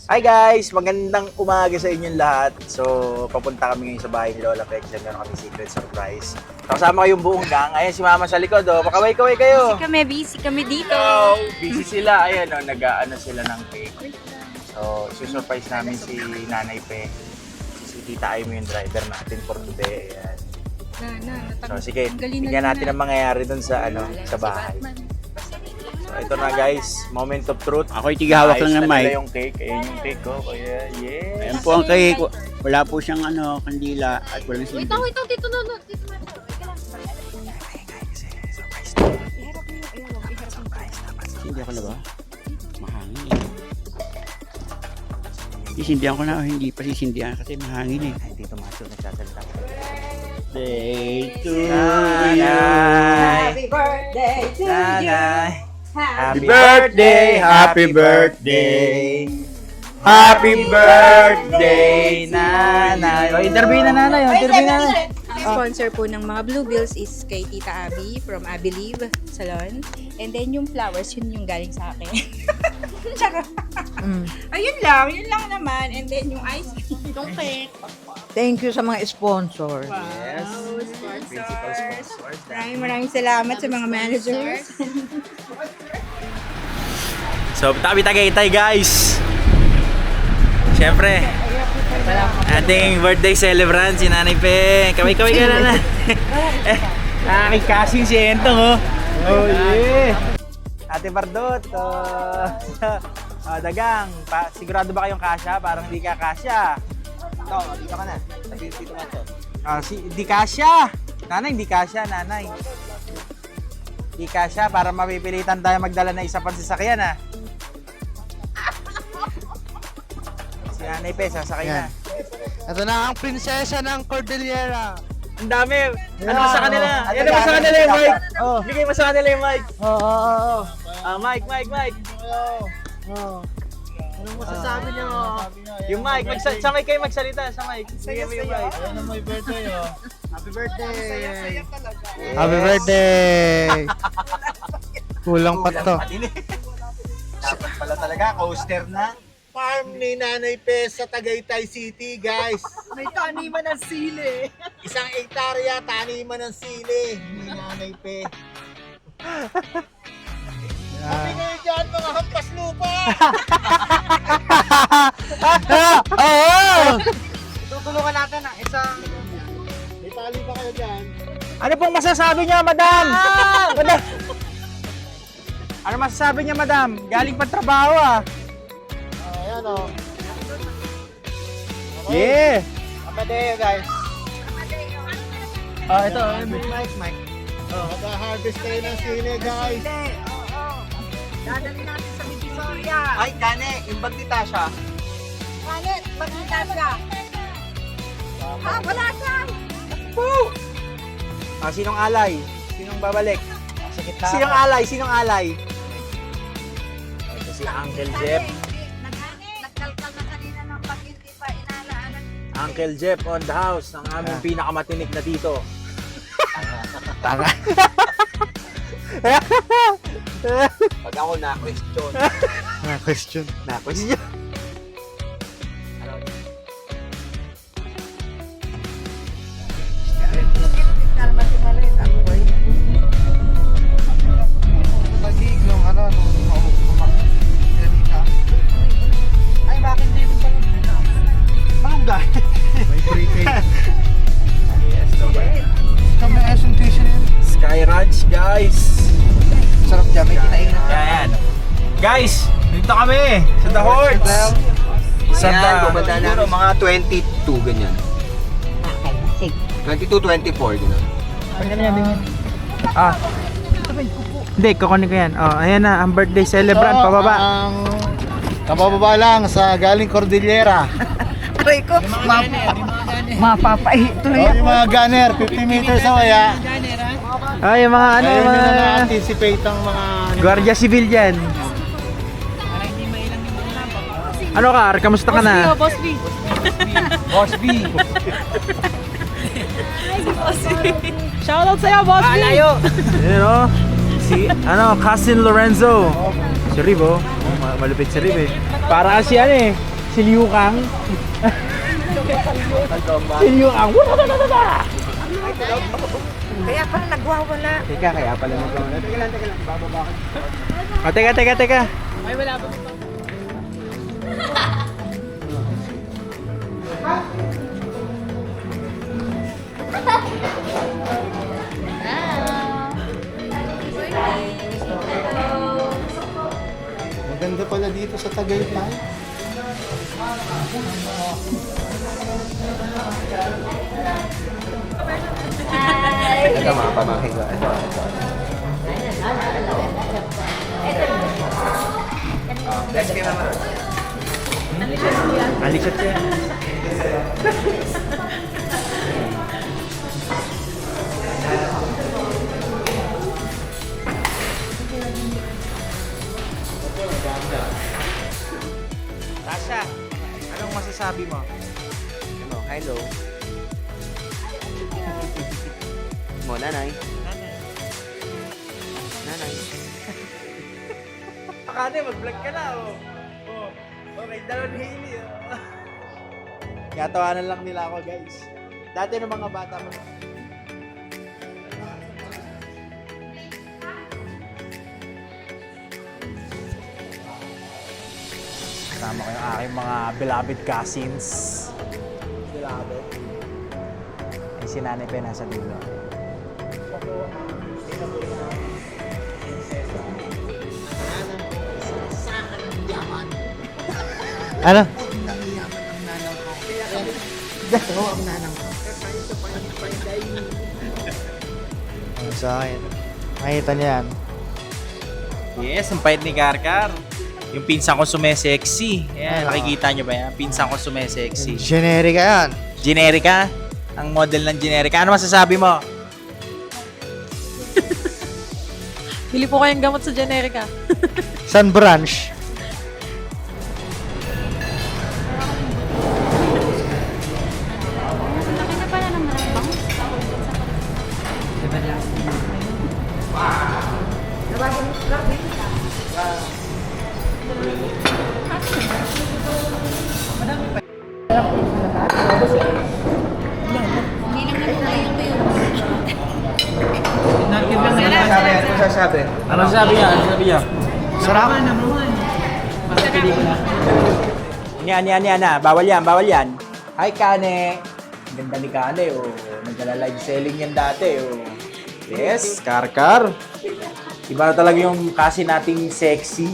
Hi guys! Magandang umaga sa inyong lahat. So, papunta kami ngayon sa bahay ni Lola Pex. Meron kami secret surprise. Kasama kayong buong gang. Ayan si Mama sa likod. Oh. Pakaway-kaway kayo. Busy kami dito. So, busy sila. Ayan, oh, nag-aano sila ng cake. So, susurprise namin si Nanay Pe. Si Tita Amy yung driver natin for today. Ayan. So, sige. Tignan natin ang mangyayari dun sa, sa bahay. So, ito na guys, moment of truth. Ako'y tigahawak lang ng mic. Yung cake. Ayan yung cake ko. Kuya, yes. Ayan po ang cake. Wala po siyang kandila at walang silbi. Wait, dito na. Hindi ako na ba? Mahangin eh. Sisindihan ko na o hindi pa sisindihan kasi mahangin eh. Ay, Tito Macho, nagsasalita. Day to Nanay! Happy birthday to Nanay! Happy birthday! Happy birthday! Happy birthday, Nanay! O, interview na nanay. O, interview na nanay. Ang sponsor po ng mga Blue Bills is kay Tita Abby from Abby Live Salon. And then yung flowers, yun yung galing sa akin. Tsaka, ayun lang naman. And then yung ice cream, yung cake. Thank you sa mga sponsor. Yes. Principal Sponsors. sponsors. Maraming salamat sa mga managers. So, tabi Tagaytay guys! Siyempre, ating birthday celebrant si Nanay Pe. Kaway-kaway ka na. Aking kasing si Entong, oh. Oh, yeah. Ate Bardot, Dagang, sigurado ba kayong kasya? Parang hindi ka kasya. Ito, dito ka na. Sabi dito nga ito. Hindi kasya. Nanay, hindi kasya, nanay. Hindi kasya, para mapipilitan tayo magdala na isa pang sasakyan, ha? Si Nanay Pe, sasakay na. Ito na ang prinsesa ng Cordillera. Ang dami. Ano ba sa kanila? Ano ba sa kanila yung mic? Oh. Bigay mo sa kanila yung mic. Oo. Mic. Anong masasabi niyo? Yung mic. Sa mic kayo magsalita. Sa mic. Bigay mo yung mic. Ano may birthday, oh. Happy birthday. Yes. Happy birthday. Kulang pa to. Dapat pala talaga. Coaster na. Farm ni Nanay Pe sa Tagaytay City, guys. May taniman ng sili. 1 hektarya, taniman ng sili ni Nanay Pe. Sabi kayo dyan, mga hampas lupa. Oo! Tutulungan natin ang isang... May tali pa kayo dyan. Ano pong masasabi niya, madam? Madam. Ano masasabi niya, madam? Galing pa trabaho, ah. Ayan, oh. Yeah. Amadeo, guys. Ito. Mic. Mag-harvest kayo ng sili, guys. Dadali natin sa Divisoria. Ay, Dane, yung bag ni Tasha. Kalit, magkita siya. Wala siya. Sinong alay? Sinong babalik? Sa gitna. Sinong alay? Ito si Uncle Jeff. Nagkalkal na kanina ng pag hindi pa inaalaanan. Uncle Jeff on the house, ang aming pinakamatinik na tito. Tanga. Pag ako na-question. Question. Na-question. Kalma si Malit. Ako boy. Nagig nung ganita. Ay, bakit dito pa lang? Malunggay. May prepaid. Kami presentation yun. Sky Ranch, guys. Sarap dyan, may kinainan. Yan. Guys, dito kami sa The Hordes. Sa Siguro mga 22 ganyan. 22, 24 ganyan. Hindi, kukunin ko yan. Ayan na, ang birthday celebrant, pababa. Ang kabababa lang sa galing Cordillera. Aray ko. Mapapahi tuloy Yung mga gunner, 50 meters away ha. Yung mga Ayaw nyo na na-anticipate ang mga... Guardia Civil dyan. Ano ka, kamusta ka na? Boss B. Boss B. Shoutout sa'yo, Boss B. Alayo. Yun o. Si, Cousin Lorenzo. Si Riv, oh. Malupit si Riv eh. Para kasi Si Liu Kang. Si Liu Kang. Kaya pala nagwawala. Teka, kaya pala nagawala. Teka lang, bababa ka. Oh, teka. Ay, wala pa. Maganda pala dito sa Tagaytay. Ito mga pamangkin ko. Ito. Let's give naman. Alisat yan. Tasha, anong masasabi mo? Ano, hello. Mo, nanay. Nanay. Akate, mag-vlog ka na, oh. Oh, okay, dalawang Hailey, oh. Katawanan lang nila ako, guys. Dati ng mga bata mo. Kasama ko yung aking mga beloved cousins. Beloved? Ay, si Nanay pa nasa dulo. Ano? Ano sa akin? Makita niya yan. Yes, ang pait ni Karkar. Yung pinsan ko sumesexy. Ayan, nakikita nyo ba yan? Pinsan ko sumesexy. Generica yan. Generica? Ang model ng Generica. Ano masasabi mo? Bili po kayong gamot sa Generica. San branch? Ano sasabi? Ano sabi niya? Ano sabi niya? Sarap. Yan. Bawal yan. Hi, Kane. Ang ganda ni Kane, oh. Nagla-live selling yan dati, oh. Yes, Karkar. Iba na talaga yung kasi nating sexy.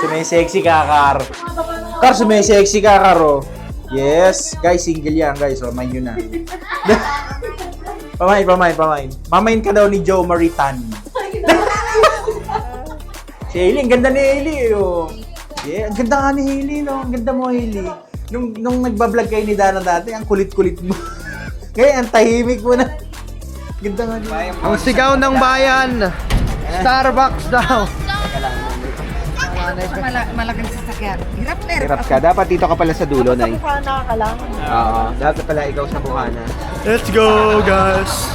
Sumesexy ka, Kar. Kar, sumesexy ka, Kar, oh. Yes. Guys, single yan, guys. Oh, mind yun na. Pamain. Mamain ka daw ni Joe Maritan. Si Hailey, ang ganda ni Hailey, oh. Yeah, ang ganda nga ni Hailey, no? Ang ganda mo, Hailey. Nung nagbablog kayo ni Dana dati, ang kulit-kulit mo. Ngayon, ang tahimik mo na. Ganda nga ni Hailey. Ang sigaw ng bayan. Starbucks daw. Malaking sasakyan. Hirap na Hirap ka. Dapat dito ka pala sa dulo, Nay. Bukana ka lang. Oo. Dapat pala ikaw sa bukana. Let's go, guys.